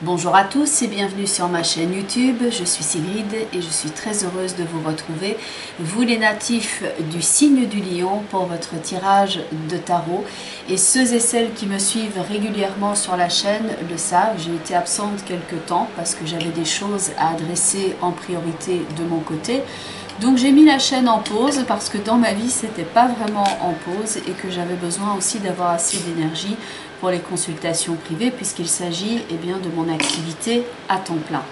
Bonjour à tous et bienvenue sur ma chaîne YouTube, je suis Sigrid et je suis très heureuse de vous retrouver, vous les natifs du signe du lion, pour votre tirage de tarot. Et ceux et celles qui me suivent régulièrement sur la chaîne le savent, j'ai été absente quelques temps parce que j'avais des choses à adresser en priorité de mon côté. Donc j'ai mis la chaîne en pause parce que dans ma vie c'était pas vraiment en pause et que j'avais besoin aussi d'avoir assez d'énergie pour les consultations privées puisqu'il s'agit de mon activité à temps plein.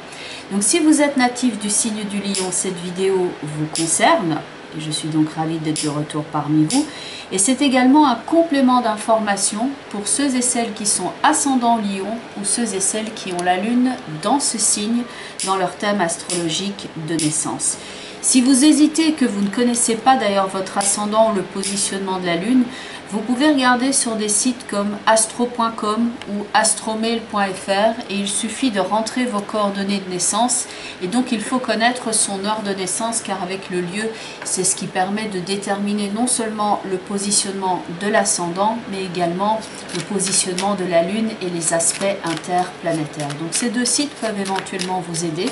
Donc si vous êtes natif du signe du lion, cette vidéo vous concerne et je suis donc ravie d'être de retour parmi vous. Et c'est également un complément d'information pour ceux et celles qui sont ascendant lion ou ceux et celles qui ont la lune dans ce signe dans leur thème astrologique de naissance. Si vous hésitez, que vous ne connaissez pas d'ailleurs votre ascendant ou le positionnement de la lune, vous pouvez regarder sur des sites comme astro.com ou astromail.fr et il suffit de rentrer vos coordonnées de naissance. Et donc il faut connaître son heure de naissance car avec le lieu, c'est ce qui permet de déterminer non seulement le positionnement de l'ascendant, mais également le positionnement de la lune et les aspects interplanétaires. Donc ces deux sites peuvent éventuellement vous aider.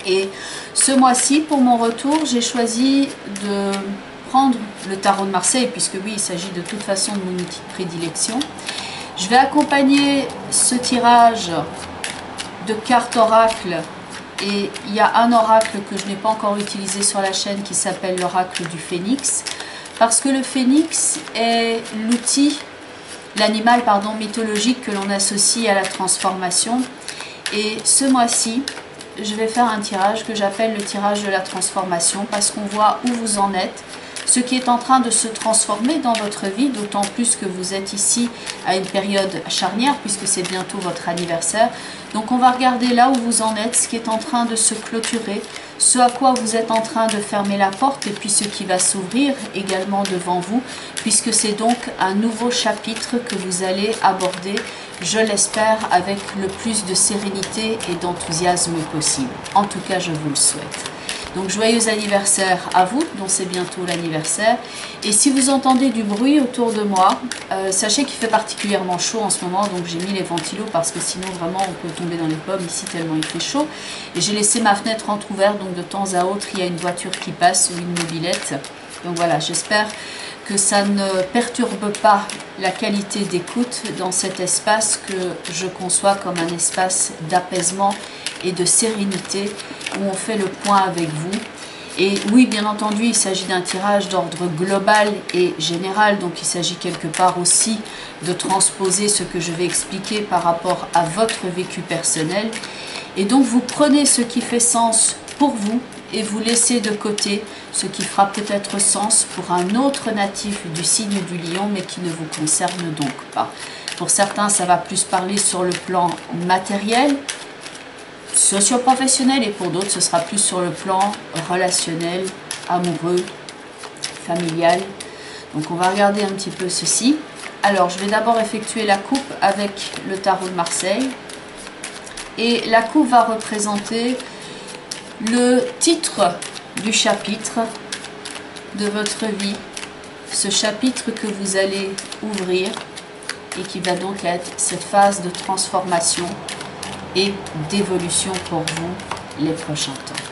Et ce mois-ci, pour mon retour, j'ai choisi de prendre le tarot de Marseille, puisque oui, il s'agit de toute façon de mon outil de prédilection. Je vais accompagner ce tirage de cartes oracle, et il y a un oracle que je n'ai pas encore utilisé sur la chaîne qui s'appelle l'oracle du phénix, parce que le phénix est l'outil, l'animal mythologique que l'on associe à la transformation. Et ce mois-ci, je vais faire un tirage que j'appelle le tirage de la transformation parce qu'on voit où vous en êtes, ce qui est en train de se transformer dans votre vie, d'autant plus que vous êtes ici à une période charnière puisque c'est bientôt votre anniversaire. Donc on va regarder là où vous en êtes, ce qui est en train de se clôturer, ce à quoi vous êtes en train de fermer la porte et puis ce qui va s'ouvrir également devant vous, puisque c'est donc un nouveau chapitre que vous allez aborder, je l'espère, avec le plus de sérénité et d'enthousiasme possible. En tout cas, je vous le souhaite. Donc joyeux anniversaire à vous, dont c'est bientôt l'anniversaire. Et si vous entendez du bruit autour de moi, sachez qu'il fait particulièrement chaud en ce moment, donc j'ai mis les ventilos parce que sinon vraiment on peut tomber dans les pommes ici tellement il fait chaud. Et j'ai laissé ma fenêtre entrouverte, donc de temps à autre il y a une voiture qui passe ou une mobilette. Donc voilà, j'espère que ça ne perturbe pas la qualité d'écoute dans cet espace que je conçois comme un espace d'apaisement et de sérénité où on fait le point avec vous. Et oui, bien entendu, il s'agit d'un tirage d'ordre global et général, donc il s'agit quelque part aussi de transposer ce que je vais expliquer par rapport à votre vécu personnel. Et donc vous prenez ce qui fait sens pour vous et vous laissez de côté ce qui fera peut-être sens pour un autre natif du signe du lion, mais qui ne vous concerne donc pas. Pour certains, ça va plus parler sur le plan matériel, socio-professionnel, et pour d'autres, ce sera plus sur le plan relationnel, amoureux, familial. Donc on va regarder un petit peu ceci. Alors, je vais d'abord effectuer la coupe avec le tarot de Marseille. Et la coupe va représenter le titre du chapitre de votre vie, ce chapitre que vous allez ouvrir et qui va donc être cette phase de transformation et d'évolution pour vous les prochains temps.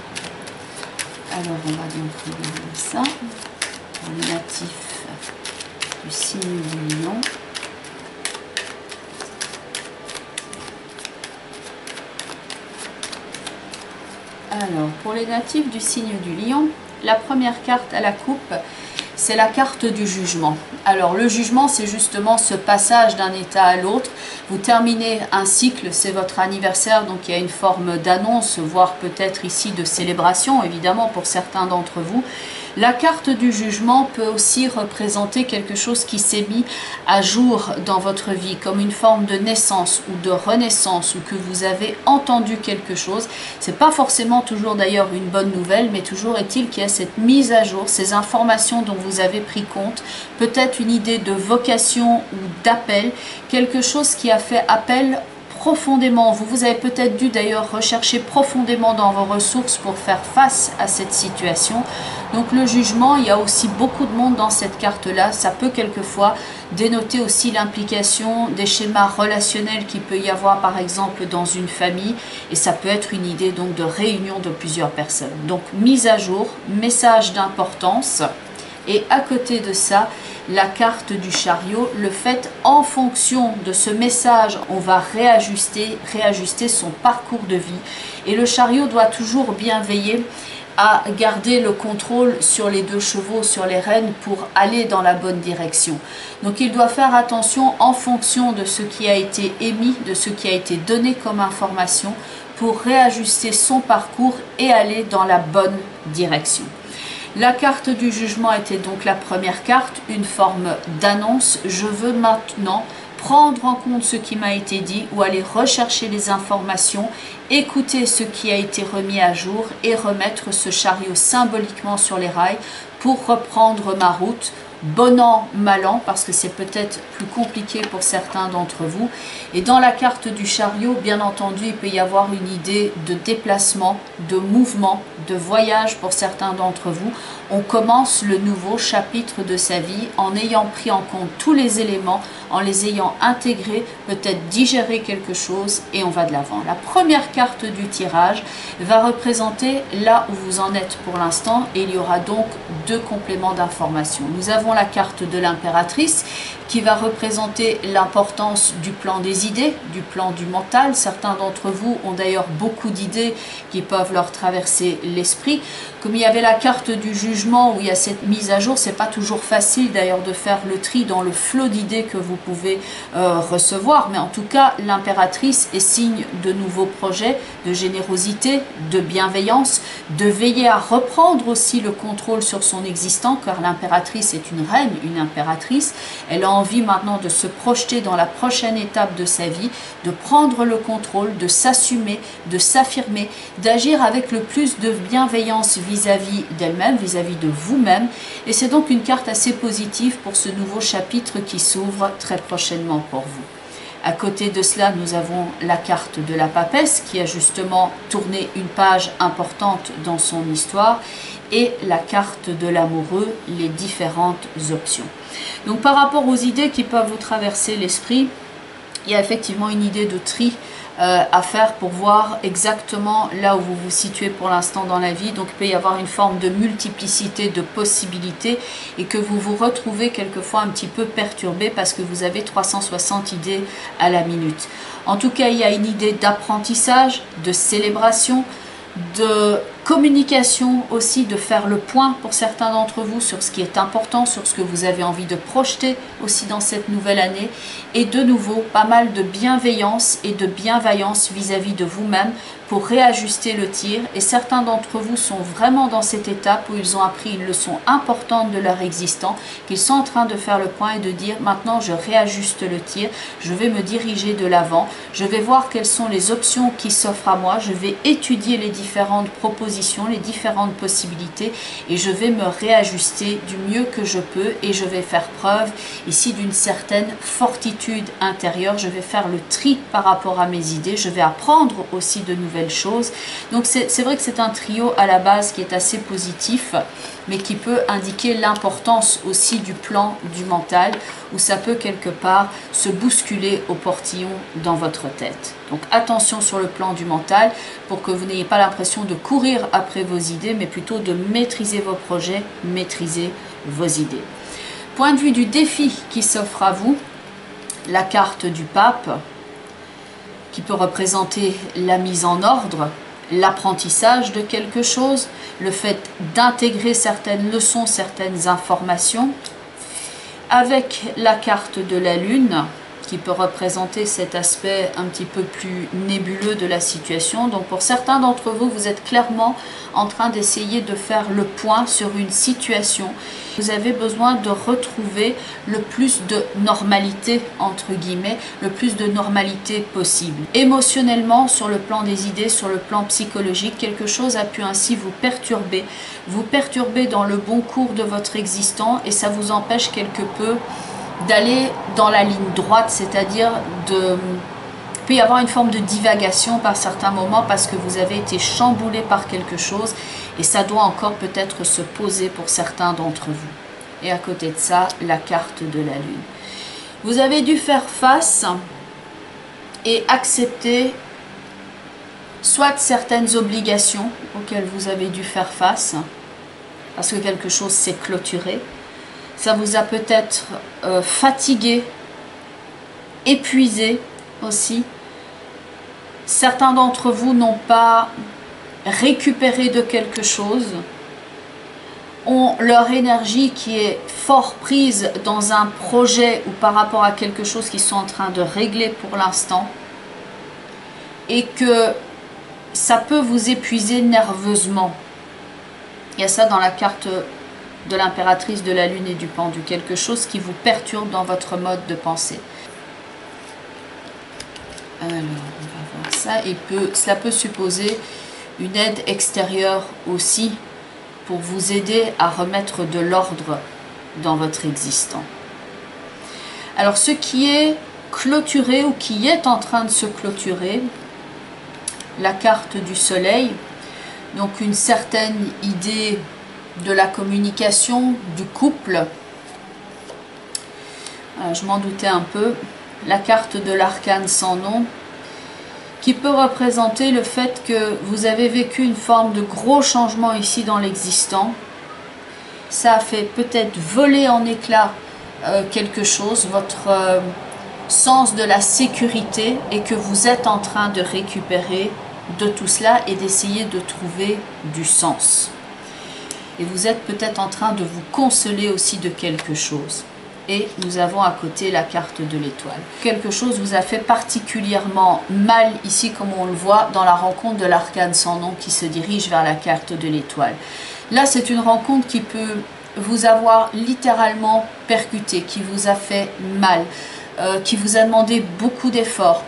Alors on va donc regarder ça pour les natifs du signe du lion. Alors, pour les natifs du signe du lion, la première carte à la coupe, c'est la carte du jugement. Alors, le jugement, c'est justement ce passage d'un état à l'autre. Vous terminez un cycle, c'est votre anniversaire, donc il y a une forme d'annonce, voire peut-être ici de célébration, évidemment, pour certains d'entre vous. La carte du jugement peut aussi représenter quelque chose qui s'est mis à jour dans votre vie, comme une forme de naissance ou de renaissance, ou que vous avez entendu quelque chose. C'est pas forcément toujours d'ailleurs une bonne nouvelle, mais toujours est-il qu'il y a cette mise à jour, ces informations dont vous avez pris compte, peut-être une idée de vocation ou d'appel, quelque chose qui a fait appel profondément, vous avez peut-être dû d'ailleurs rechercher profondément dans vos ressources pour faire face à cette situation. Donc le jugement, il y a aussi beaucoup de monde dans cette carte-là. Ça peut quelquefois dénoter aussi l'implication des schémas relationnels qu'il peut y avoir par exemple dans une famille. Et ça peut être une idée donc de réunion de plusieurs personnes. Donc mise à jour, message d'importance. Et à côté de ça, la carte du chariot, le fait en fonction de ce message, on va réajuster son parcours de vie. Et le chariot doit toujours bien veiller à garder le contrôle sur les deux chevaux, sur les rênes, pour aller dans la bonne direction. Donc il doit faire attention en fonction de ce qui a été émis, de ce qui a été donné comme information, pour réajuster son parcours et aller dans la bonne direction. La carte du jugement était donc la première carte, une forme d'annonce. Je veux maintenant prendre en compte ce qui m'a été dit ou aller rechercher les informations, écouter ce qui a été remis à jour et remettre ce chariot symboliquement sur les rails pour reprendre ma route. Bon an, mal an, parce que c'est peut-être plus compliqué pour certains d'entre vous. Et dans la carte du chariot, bien entendu, il peut y avoir une idée de déplacement, de mouvement, de voyage pour certains d'entre vous. On commence le nouveau chapitre de sa vie en ayant pris en compte tous les éléments, en les ayant intégrés, peut-être digérer quelque chose et on va de l'avant. La première carte du tirage va représenter là où vous en êtes pour l'instant et il y aura donc deux compléments d'informations. Nous avons la carte de l'impératrice qui va représenter l'importance du plan des idées, du plan du mental. Certains d'entre vous ont d'ailleurs beaucoup d'idées qui peuvent leur traverser l'esprit. Comme il y avait la carte du jugement où il y a cette mise à jour, c'est pas toujours facile d'ailleurs de faire le tri dans le flot d'idées que vous pouvez recevoir, mais en tout cas l'impératrice est signe de nouveaux projets, de générosité, de bienveillance, de veiller à reprendre aussi le contrôle sur son existant, car l'impératrice est une reine, une impératrice. Elle a envie maintenant de se projeter dans la prochaine étape de sa vie, de prendre le contrôle, de s'assumer, de s'affirmer, d'agir avec le plus de bienveillance vis-à-vis d'elle-même, vis-à-vis de vous-même. Et c'est donc une carte assez positive pour ce nouveau chapitre qui s'ouvre très prochainement pour vous. À côté de cela, nous avons la carte de la papesse qui a justement tourné une page importante dans son histoire et la carte de l'amoureux, les différentes options. Donc par rapport aux idées qui peuvent vous traverser l'esprit, il y a effectivement une idée de tri à faire pour voir exactement là où vous vous situez pour l'instant dans la vie. Donc il peut y avoir une forme de multiplicité de possibilités et que vous vous retrouvez quelquefois un petit peu perturbé parce que vous avez 360 idées à la minute. En tout cas, il y a une idée d'apprentissage, de célébration, de communication aussi, de faire le point pour certains d'entre vous sur ce qui est important, sur ce que vous avez envie de projeter aussi dans cette nouvelle année, et de nouveau pas mal de bienveillance et de bienveillance vis-à-vis de vous-même pour réajuster le tir. Et certains d'entre vous sont vraiment dans cette étape où ils ont appris une leçon importante de leur existence, qu'ils sont en train de faire le point et de dire maintenant je réajuste le tir, je vais me diriger de l'avant, je vais voir quelles sont les options qui s'offrent à moi, je vais étudier les différentes propositions, les différentes possibilités et je vais me réajuster du mieux que je peux et je vais faire preuve ici d'une certaine fortitude intérieure. Je vais faire le tri par rapport à mes idées, je vais apprendre aussi de nouvelles choses. Donc c'est vrai que c'est un trio à la base qui est assez positif, mais qui peut indiquer l'importance aussi du plan du mental, où ça peut quelque part se bousculer au portillon dans votre tête. Donc attention sur le plan du mental, pour que vous n'ayez pas l'impression de courir après vos idées, mais plutôt de maîtriser vos projets, maîtriser vos idées. Point de vue du défi qui s'offre à vous, la carte du pape, qui peut représenter la mise en ordre, l'apprentissage de quelque chose, le fait d'intégrer certaines leçons, certaines informations, avec la carte de la lune qui peut représenter cet aspect un petit peu plus nébuleux de la situation. Donc pour certains d'entre vous, vous êtes clairement en train d'essayer de faire le point sur une situation. Vous avez besoin de retrouver le plus de normalité, entre guillemets, le plus de normalité possible. Émotionnellement, sur le plan des idées, sur le plan psychologique, quelque chose a pu ainsi vous perturber dans le bon cours de votre existence et ça vous empêche quelque peu d'aller dans la ligne droite, c'est-à-dire peut y avoir une forme de divagation par certains moments parce que vous avez été chamboulé par quelque chose et ça doit encore peut-être se poser pour certains d'entre vous. Et à côté de ça, la carte de la lune. Vous avez dû faire face et accepter soit certaines obligations auxquelles vous avez dû faire face parce que quelque chose s'est clôturé. Ça vous a peut-être fatigué, épuisé aussi. Certains d'entre vous n'ont pas récupéré de quelque chose, ont leur énergie qui est fort prise dans un projet ou par rapport à quelque chose qu'ils sont en train de régler pour l'instant et que ça peut vous épuiser nerveusement. Il y a ça dans la carte de l'impératrice, de la lune et du pendu, quelque chose qui vous perturbe dans votre mode de pensée. Alors, on va voir ça. Cela peut supposer une aide extérieure aussi pour vous aider à remettre de l'ordre dans votre existant. Alors, ce qui est clôturé ou qui est en train de se clôturer, la carte du soleil, donc une certaine idée de la communication, du couple. Je m'en doutais un peu. La carte de l'arcane sans nom, qui peut représenter le fait que vous avez vécu une forme de gros changement ici dans l'existant. Ça a fait peut-être voler en éclats quelque chose, votre sens de la sécurité, et que vous êtes en train de récupérer de tout cela et d'essayer de trouver du sens. Et vous êtes peut-être en train de vous consoler aussi de quelque chose. Et nous avons à côté la carte de l'étoile. Quelque chose vous a fait particulièrement mal ici, comme on le voit dans la rencontre de l'arcane sans nom qui se dirige vers la carte de l'étoile. Là, c'est une rencontre qui peut vous avoir littéralement percuté, qui vous a fait mal, qui vous a demandé beaucoup d'efforts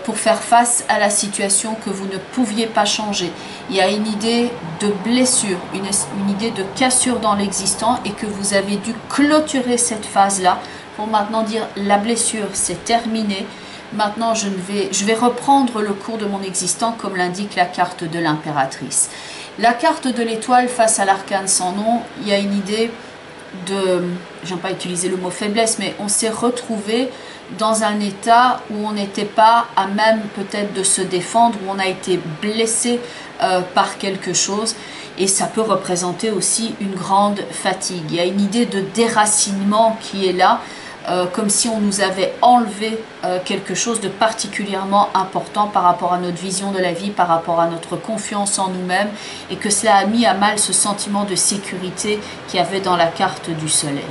pour faire face à la situation que vous ne pouviez pas changer. Il y a une idée de blessure, une idée de cassure dans l'existant et que vous avez dû clôturer cette phase-là pour maintenant dire la blessure c'est terminé. Maintenant je vais reprendre le cours de mon existant comme l'indique la carte de l'impératrice. La carte de l'étoile face à l'arcane sans nom, il y a une idée de, j'aime pas utiliser le mot faiblesse, mais on s'est retrouvé dans un état où on n'était pas à même peut-être de se défendre, où on a été blessé par quelque chose, et ça peut représenter aussi une grande fatigue. Il y a une idée de déracinement qui est là, comme si on nous avait enlevé quelque chose de particulièrement important par rapport à notre vision de la vie, par rapport à notre confiance en nous-mêmes, et que cela a mis à mal ce sentiment de sécurité qu'il y avait dans la carte du soleil.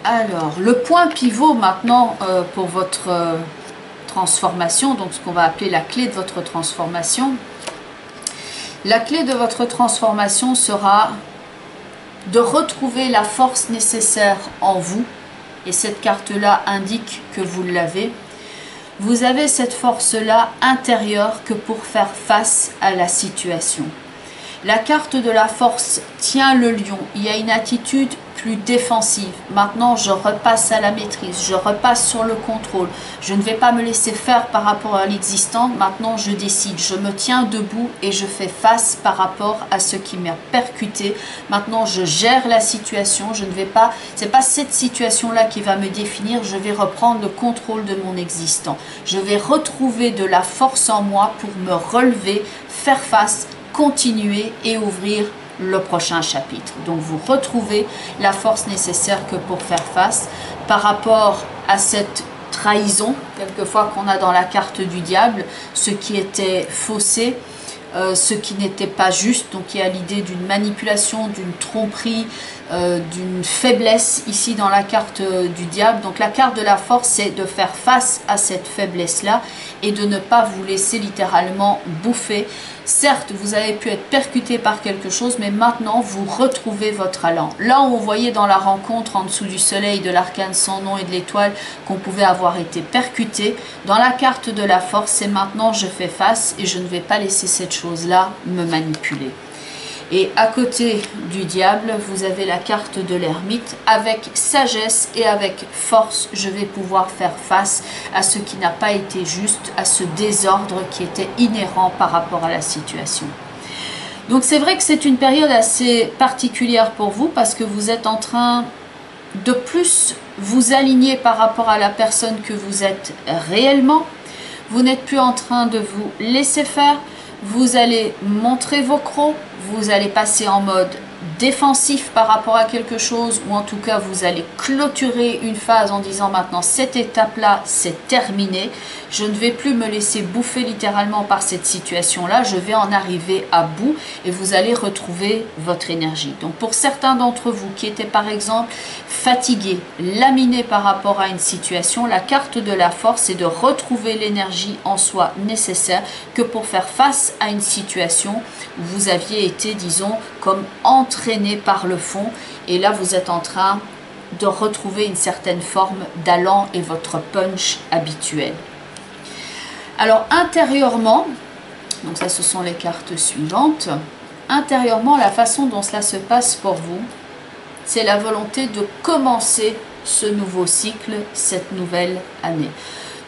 Alors, le point pivot maintenant pour votre transformation, donc ce qu'on va appeler la clé de votre transformation. La clé de votre transformation sera de retrouver la force nécessaire en vous, et cette carte-là indique que vous l'avez. Vous avez cette force-là intérieure que pour faire face à la situation. La carte de la force tient le lion. Il y a une attitude plus défensive. Maintenant, je repasse à la maîtrise. Je repasse sur le contrôle. Je ne vais pas me laisser faire par rapport à l'existant. Maintenant, je décide. Je me tiens debout et je fais face par rapport à ce qui m'a percuté. Maintenant, je gère la situation. Je ne vais pas... C'est pas cette situation-là qui va me définir. Je vais reprendre le contrôle de mon existant. Je vais retrouver de la force en moi pour me relever, faire face, continuer et ouvrir le prochain chapitre. Donc vous retrouvez la force nécessaire que pour faire face par rapport à cette trahison, quelquefois qu'on a dans la carte du diable, ce qui était faussé, ce qui n'était pas juste. Donc il y a l'idée d'une manipulation, d'une tromperie, d'une faiblesse ici dans la carte du diable. Donc la carte de la force, c'est de faire face à cette faiblesse-là et de ne pas vous laisser littéralement bouffer. Certes, vous avez pu être percuté par quelque chose, mais maintenant, vous retrouvez votre allant. Là où on voyait dans la rencontre en dessous du soleil, de l'arcane sans nom et de l'étoile, qu'on pouvait avoir été percuté, dans la carte de la force, c'est maintenant je fais face et je ne vais pas laisser cette chose-là me manipuler. Et à côté du diable, vous avez la carte de l'ermite. Avec sagesse et avec force, je vais pouvoir faire face à ce qui n'a pas été juste, à ce désordre qui était inhérent par rapport à la situation. Donc c'est vrai que c'est une période assez particulière pour vous parce que vous êtes en train de plus vous aligner par rapport à la personne que vous êtes réellement. Vous n'êtes plus en train de vous laisser faire. Vous allez montrer vos crocs, vous allez passer en mode défensif par rapport à quelque chose, ou en tout cas vous allez clôturer une phase en disant maintenant cette étape-là c'est terminé, je ne vais plus me laisser bouffer littéralement par cette situation-là, je vais en arriver à bout et vous allez retrouver votre énergie. Donc pour certains d'entre vous qui étaient par exemple fatigués, laminés par rapport à une situation, la carte de la force est de retrouver l'énergie en soi nécessaire que pour faire face à une situation où vous aviez été, disons, comme entraîné par le fond, et là vous êtes en train de retrouver une certaine forme d'allant et votre punch habituel. Alors intérieurement, donc ça ce sont les cartes suivantes, intérieurement la façon dont cela se passe pour vous, c'est la volonté de commencer ce nouveau cycle, cette nouvelle année.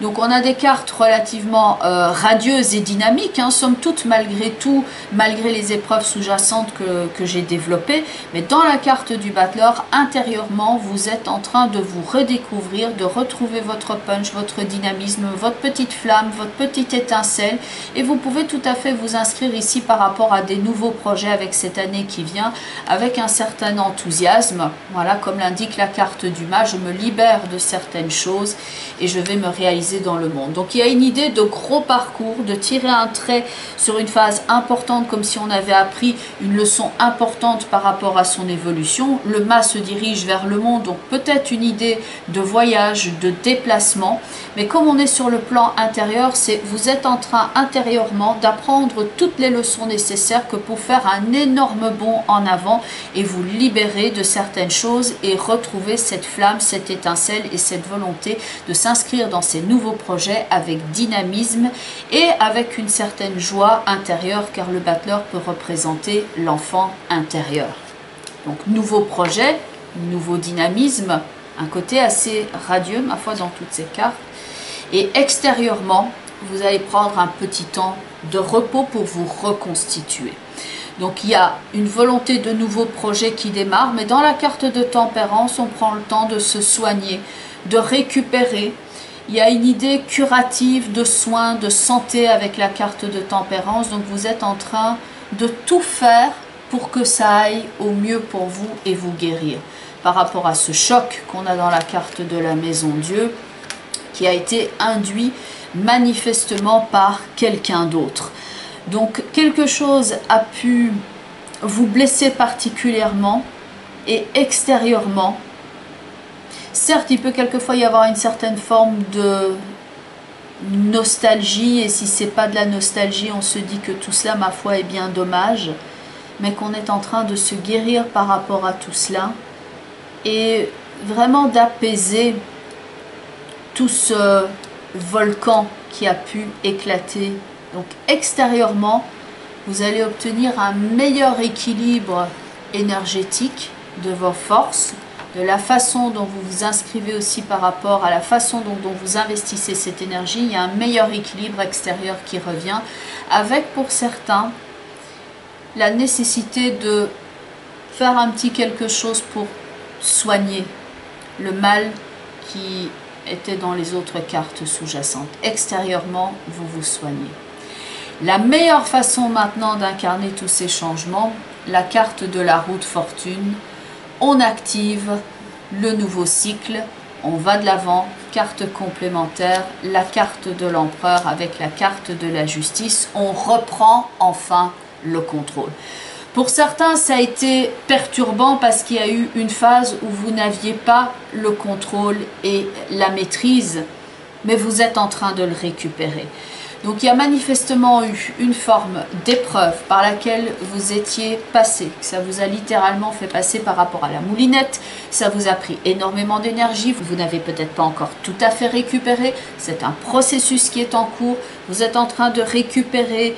Donc on a des cartes relativement radieuses et dynamiques, hein, somme toute malgré tout, malgré les épreuves sous-jacentes que j'ai développées. Mais dans la carte du battleur, intérieurement, vous êtes en train de vous redécouvrir, de retrouver votre punch, votre dynamisme, votre petite flamme, votre petite étincelle. Et vous pouvez tout à fait vous inscrire ici par rapport à des nouveaux projets avec cette année qui vient, avec un certain enthousiasme. Voilà, comme l'indique la carte du mage, je me libère de certaines choses et je vais me réaliser dans le monde. Donc il y a une idée de gros parcours, de tirer un trait sur une phase importante comme si on avait appris une leçon importante par rapport à son évolution. Le mât se dirige vers le monde, donc peut-être une idée de voyage, de déplacement, mais comme on est sur le plan intérieur, c'est vous êtes en train intérieurement d'apprendre toutes les leçons nécessaires que pour faire un énorme bond en avant et vous libérer de certaines choses et retrouver cette flamme, cette étincelle et cette volonté de s'inscrire dans ces nouveaux projets avec dynamisme et avec une certaine joie intérieure, car le battleur peut représenter l'enfant intérieur. Donc nouveau projet, nouveau dynamisme, un côté assez radieux ma foi dans toutes ces cartes. Et extérieurement, vous allez prendre un petit temps de repos pour vous reconstituer. Donc il y a une volonté de nouveaux projets qui démarre, mais dans la carte de tempérance, on prend le temps de se soigner, de récupérer. Il y a une idée curative de soins, de santé avec la carte de tempérance. Donc vous êtes en train de tout faire pour que ça aille au mieux pour vous et vous guérir. Par rapport à ce choc qu'on a dans la carte de la maison Dieu, qui a été induit manifestement par quelqu'un d'autre. Donc quelque chose a pu vous blesser particulièrement et extérieurement. Certes, il peut quelquefois y avoir une certaine forme de nostalgie, et si c'est pas de la nostalgie, on se dit que tout cela, ma foi, est bien dommage, mais qu'on est en train de se guérir par rapport à tout cela, et vraiment d'apaiser tout ce volcan qui a pu éclater. Donc extérieurement, vous allez obtenir un meilleur équilibre énergétique de vos forces, de la façon dont vous vous inscrivez aussi par rapport à la façon dont vous investissez cette énergie. Il y a un meilleur équilibre extérieur qui revient, avec pour certains la nécessité de faire un petit quelque chose pour soigner le mal qui était dans les autres cartes sous-jacentes. Extérieurement, vous vous soignez. La meilleure façon maintenant d'incarner tous ces changements, la carte de la roue de fortune, on active le nouveau cycle, on va de l'avant, carte complémentaire, la carte de l'empereur avec la carte de la justice, on reprend enfin le contrôle. Pour certains, ça a été perturbant parce qu'il y a eu une phase où vous n'aviez pas le contrôle et la maîtrise, mais vous êtes en train de le récupérer. Donc il y a manifestement eu une forme d'épreuve par laquelle vous étiez passé. Ça vous a littéralement fait passer par rapport à la moulinette. Ça vous a pris énormément d'énergie. Vous n'avez peut-être pas encore tout à fait récupéré. C'est un processus qui est en cours. Vous êtes en train de récupérer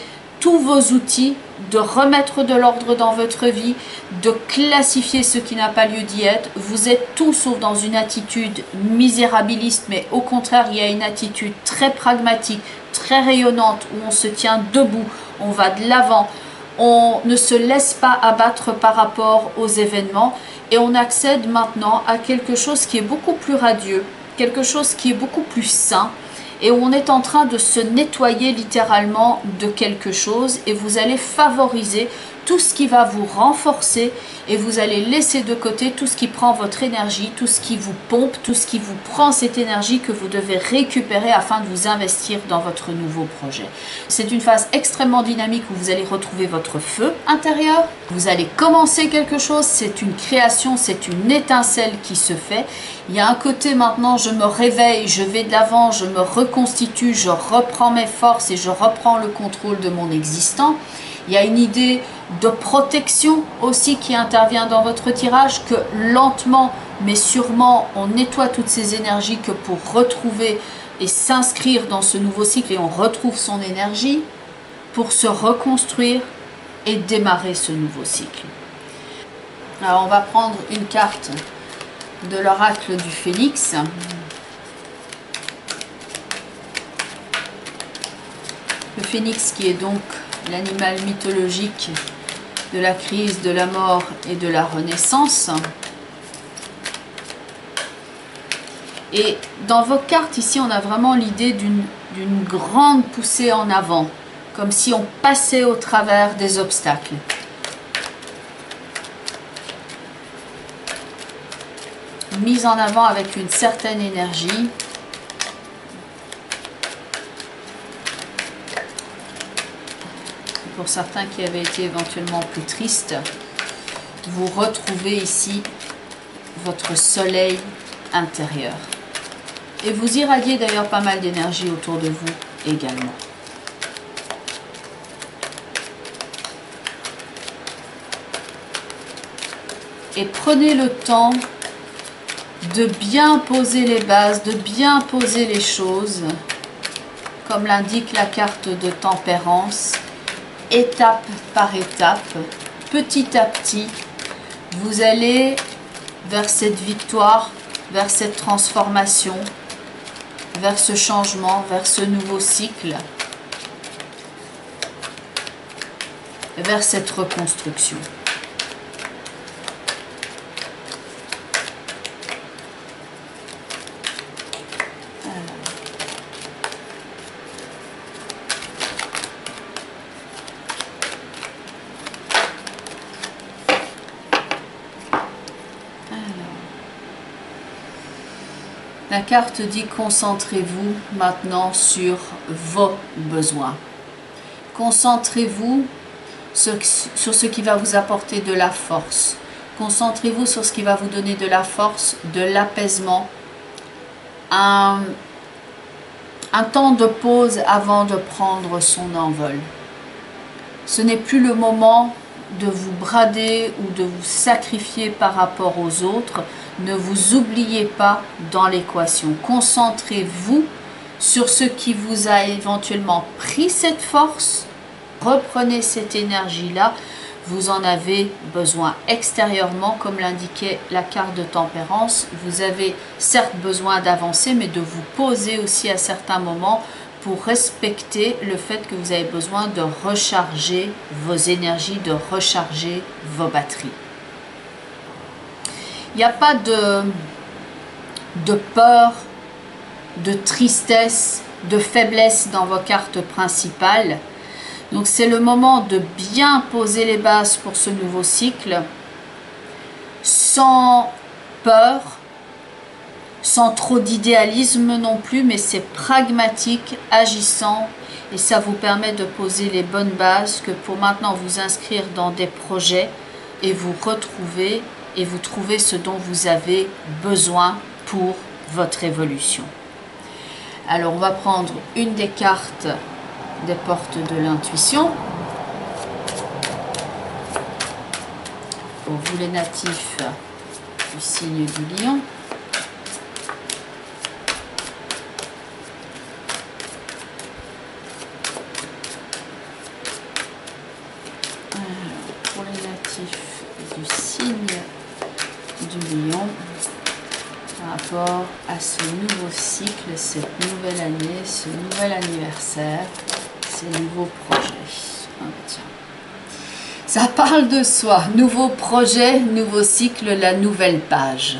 tous vos outils, de remettre de l'ordre dans votre vie, de classifier ce qui n'a pas lieu d'y être. Vous êtes tout sauf dans une attitude misérabiliste, mais au contraire, il y a une attitude très pragmatique, très rayonnante, où on se tient debout, on va de l'avant, on ne se laisse pas abattre par rapport aux événements et on accède maintenant à quelque chose qui est beaucoup plus radieux, quelque chose qui est beaucoup plus sain, et où on est en train de se nettoyer littéralement de quelque chose, et vous allez favoriser tout ce qui va vous renforcer et vous allez laisser de côté tout ce qui prend votre énergie, tout ce qui vous pompe, tout ce qui vous prend cette énergie que vous devez récupérer afin de vous investir dans votre nouveau projet. C'est une phase extrêmement dynamique où vous allez retrouver votre feu intérieur. Vous allez commencer quelque chose, c'est une création, c'est une étincelle qui se fait. Il y a un côté maintenant, je me réveille, je vais de l'avant, je me reconstitue, je reprends mes forces et je reprends le contrôle de mon existant. Il y a une idée de protection aussi qui intervient dans votre tirage, que lentement mais sûrement on nettoie toutes ces énergies que pour retrouver et s'inscrire dans ce nouveau cycle, et on retrouve son énergie pour se reconstruire et démarrer ce nouveau cycle. Alors on va prendre une carte de l'oracle du Phénix. Le Phénix qui est donc l'animal mythologique de la crise, de la mort et de la renaissance. Et dans vos cartes ici, on a vraiment l'idée d'une grande poussée en avant, comme si on passait au travers des obstacles. Mise en avant avec une certaine énergie. Pour certains qui avaient été éventuellement plus tristes, vous retrouvez ici votre soleil intérieur. Et vous irradiez d'ailleurs pas mal d'énergie autour de vous également. Et prenez le temps de bien poser les bases, de bien poser les choses, comme l'indique la carte de tempérance. Étape par étape, petit à petit, vous allez vers cette victoire, vers cette transformation, vers ce changement, vers ce nouveau cycle, vers cette reconstruction. La carte dit concentrez-vous maintenant sur vos besoins. Concentrez-vous sur ce qui va vous apporter de la force. Concentrez-vous sur ce qui va vous donner de la force, de l'apaisement. Un temps de pause avant de prendre son envol. Ce n'est plus le moment de vous brader ou de vous sacrifier par rapport aux autres. Ne vous oubliez pas dans l'équation. Concentrez-vous sur ce qui vous a éventuellement pris cette force. Reprenez cette énergie-là. Vous en avez besoin extérieurement, comme l'indiquait la carte de tempérance. Vous avez certes besoin d'avancer, mais de vous poser aussi à certains moments pour respecter le fait que vous avez besoin de recharger vos énergies, de recharger vos batteries. Il n'y a pas de peur, de tristesse, de faiblesse dans vos cartes principales. Donc c'est le moment de bien poser les bases pour ce nouveau cycle, sans peur, sans trop d'idéalisme non plus, mais c'est pragmatique, agissant, et ça vous permet de poser les bonnes bases que pour maintenant vous inscrire dans des projets et vous retrouver et vous trouvez ce dont vous avez besoin pour votre évolution. Alors on va prendre une des cartes des portes de l'intuition. Pour vous les natifs du signe du lion. du lion par rapport à ce nouveau cycle, cette nouvelle année, ce nouvel anniversaire, ces nouveaux projets. Ah, tiens. Ça parle de soi, nouveau projet, nouveau cycle, la nouvelle page.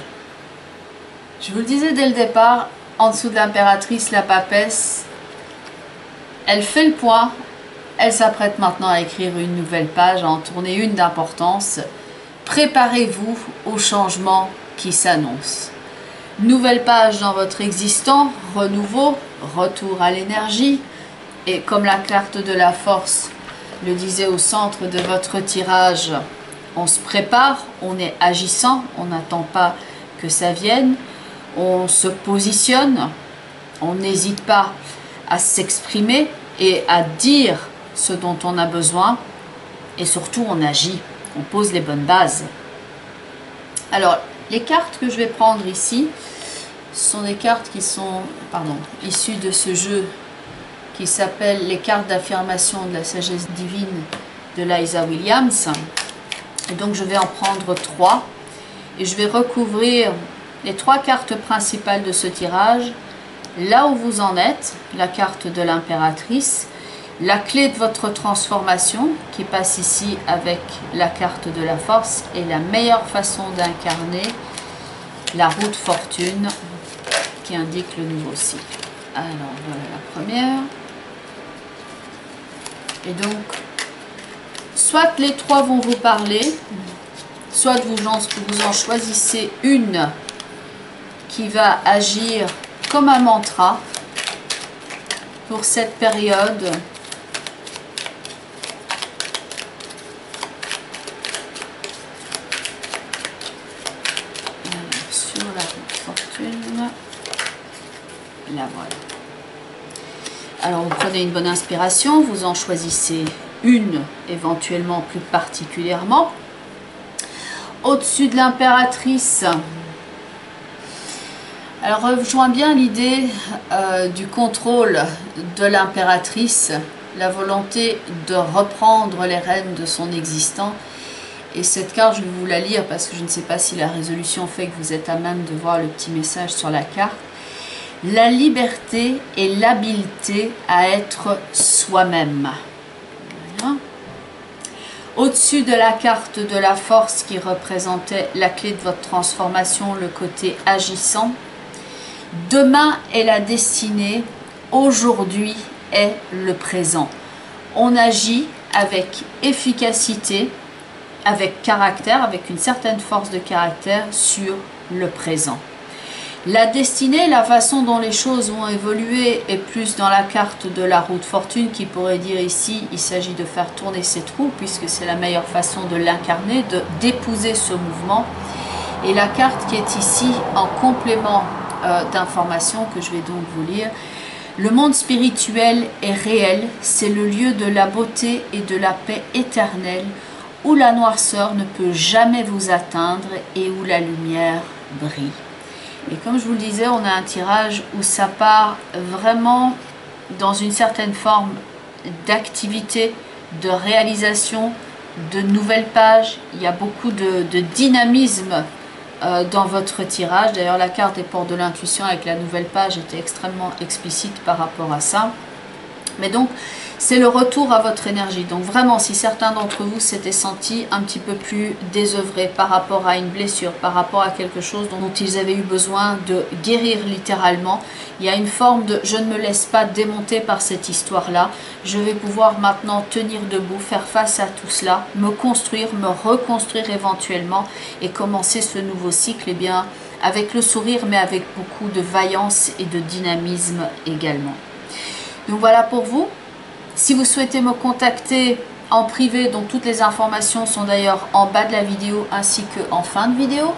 Je vous le disais dès le départ, en dessous de l'impératrice, la papesse, elle fait le point, elle s'apprête maintenant à écrire une nouvelle page, à en tourner une d'importance. Préparez-vous au changement qui s'annonce. Nouvelle page dans votre existant, renouveau, retour à l'énergie. Et comme la carte de la force le disait au centre de votre tirage, on se prépare, on est agissant, on n'attend pas que ça vienne, on se positionne, on n'hésite pas à s'exprimer et à dire ce dont on a besoin, et surtout on agit, on pose les bonnes bases. Alors, les cartes que je vais prendre ici sont des cartes qui sont issues de ce jeu qui s'appelle les cartes d'affirmation de la sagesse divine de Liza Williams. Et donc je vais en prendre 3 et je vais recouvrir les 3 cartes principales de ce tirage, là où vous en êtes, la carte de l'impératrice, la clé de votre transformation qui passe ici avec la carte de la force et la meilleure façon d'incarner la roue de fortune qui indique le nouveau cycle. Alors voilà la première. Et donc, soit les 3 vont vous parler, soit vous en choisissez une qui va agir comme un mantra pour cette période. Alors, sur la roue de fortune, la voilà. Alors vous prenez une bonne inspiration, vous en choisissez une éventuellement plus particulièrement. Au-dessus de l'impératrice, elle rejoint bien l'idée du contrôle de l'impératrice, la volonté de reprendre les rênes de son existant. Et cette carte, je vais vous la lire parce que je ne sais pas si la résolution fait que vous êtes à même de voir le petit message sur la carte. La liberté et l'habileté à être soi-même. Voilà. Au-dessus de la carte de la force qui représentait la clé de votre transformation, le côté agissant. Demain est la destinée, aujourd'hui est le présent. On agit avec efficacité, avec caractère, avec une certaine force de caractère sur le présent. La destinée, la façon dont les choses vont évoluer est plus dans la carte de la roue de fortune qui pourrait dire ici, il s'agit de faire tourner ses trous puisque c'est la meilleure façon de l'incarner, d'épouser ce mouvement. Et la carte qui est ici en complément d'informations que je vais donc vous lire. Le monde spirituel est réel, c'est le lieu de la beauté et de la paix éternelle où la noirceur ne peut jamais vous atteindre et où la lumière brille. Et comme je vous le disais, on a un tirage où ça part vraiment dans une certaine forme d'activité, de réalisation, de nouvelles pages. Il y a beaucoup de dynamisme dans votre tirage. D'ailleurs, la carte des portes de l'intuition avec la nouvelle page était extrêmement explicite par rapport à ça. Mais donc, c'est le retour à votre énergie. Donc vraiment, si certains d'entre vous s'étaient sentis un petit peu plus désœuvrés par rapport à une blessure, par rapport à quelque chose dont ils avaient eu besoin de guérir littéralement, il y a une forme de « je ne me laisse pas démonter par cette histoire-là, je vais pouvoir maintenant tenir debout, faire face à tout cela, me construire, me reconstruire éventuellement et commencer ce nouveau cycle, eh bien, avec le sourire, mais avec beaucoup de vaillance et de dynamisme également. » Donc voilà pour vous. Si vous souhaitez me contacter en privé, donc toutes les informations sont d'ailleurs en bas de la vidéo ainsi qu'en fin de vidéo.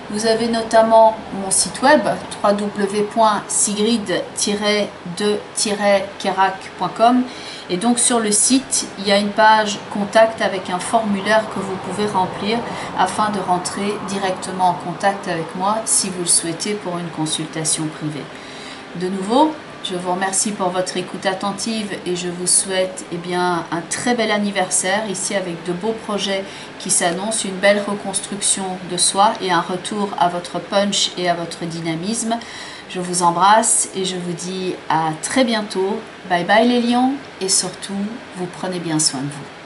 Vous avez notamment mon site web www.sigrid-de-kerak.com et donc sur le site, il y a une page contact avec un formulaire que vous pouvez remplir afin de rentrer directement en contact avec moi si vous le souhaitez pour une consultation privée. De nouveau, Je vous remercie pour votre écoute attentive et je vous souhaite un très bel anniversaire ici avec de beaux projets qui s'annoncent, une belle reconstruction de soi et un retour à votre punch et à votre dynamisme. Je vous embrasse et je vous dis à très bientôt. Bye bye les lions et surtout, vous prenez bien soin de vous.